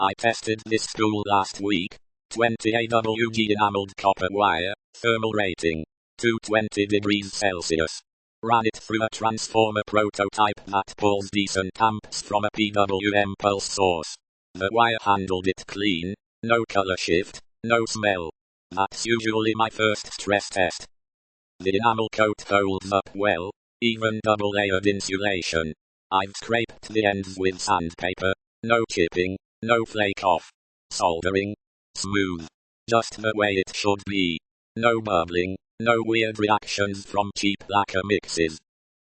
I tested this spool last week. 20 AWG enameled copper wire, thermal rating, 220 degrees Celsius. Ran it through a transformer prototype that pulls decent amps from a PWM pulse source. The wire handled it clean, no color shift, no smell. That's usually my first stress test. The enamel coat holds up well, even double-layered insulation. I've scraped the ends with sandpaper, no chipping, no flake off. Soldering, smooth. Just the way it should be. No bubbling, no weird reactions from cheap lacquer mixes.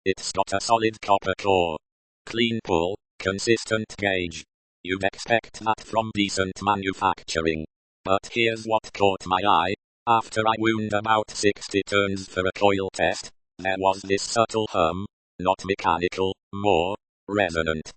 It's got a solid copper core. Clean pull, consistent gauge. You'd expect that from decent manufacturing. But here's what caught my eye. After I wound about 60 turns for a coil test, there was this subtle hum, not mechanical, more resonant.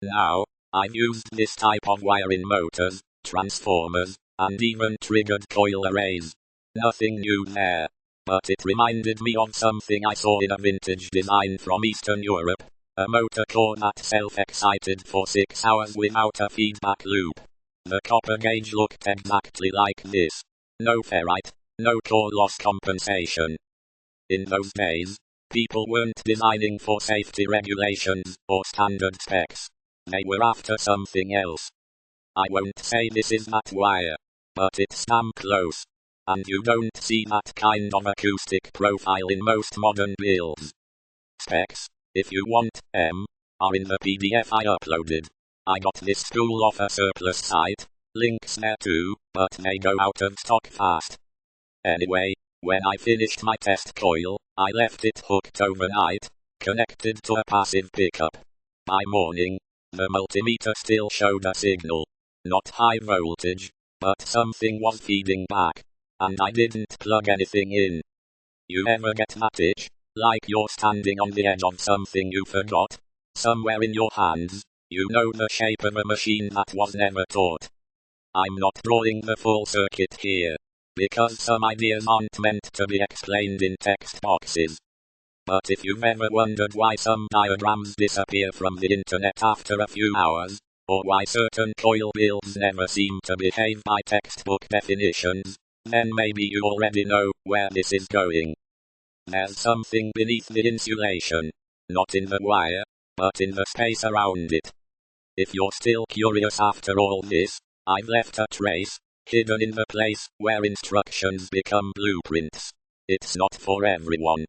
Now, I've used this type of wire in motors, transformers, and even triggered coil arrays. Nothing new there. But it reminded me of something I saw in a vintage design from Eastern Europe, a motor core that self-excited for 6 hours without a feedback loop. The copper gauge looked exactly like this. No ferrite, no core loss compensation. In those days, people weren't designing for safety regulations or standard specs. They were after something else. I won't say this is that wire, but it's damn close. And you don't see that kind of acoustic profile in most modern builds. Specs, if you want, are in the PDF I uploaded. I got this spool off a surplus site, links there too, but they go out of stock fast. Anyway, when I finished my test coil, I left it hooked overnight, connected to a passive pickup. By morning, the multimeter still showed a signal. Not high voltage, but something was feeding back. And I didn't plug anything in. You ever get that itch? Like you're standing on the edge of something you forgot? Somewhere in your hands, you know the shape of a machine that was never taught. I'm not drawing the full circuit here, because some ideas aren't meant to be explained in text boxes. But if you've ever wondered why some diagrams disappear from the internet after a few hours, or why certain coil builds never seem to behave by textbook definitions, then maybe you already know where this is going. There's something beneath the insulation, not in the wire, but in the space around it. If you're still curious after all this, I've left a trace, hidden in the place where instructions become blueprints. It's not for everyone.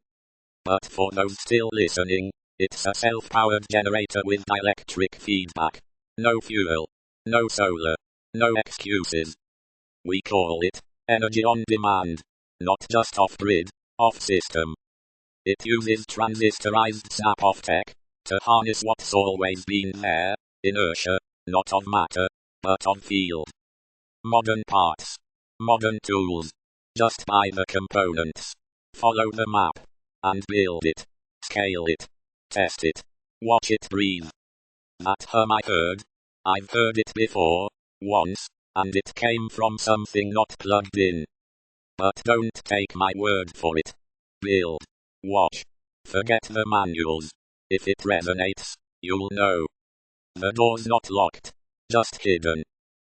But for those still listening, it's a self-powered generator with dielectric feedback. No fuel. No solar. No excuses. We call it energy on demand. Not just off-grid, off-system. It uses transistorized snap-off tech to harness what's always been there, inertia, not of matter, but of field. Modern parts. Modern tools. Just buy the components. Follow the map. And build it. Scale it. Test it. Watch it breathe. That hum I heard. I've heard it before, once, and it came from something not plugged in. But don't take my word for it. Build. Watch. Forget the manuals. If it resonates, you'll know. The door's not locked, just hidden.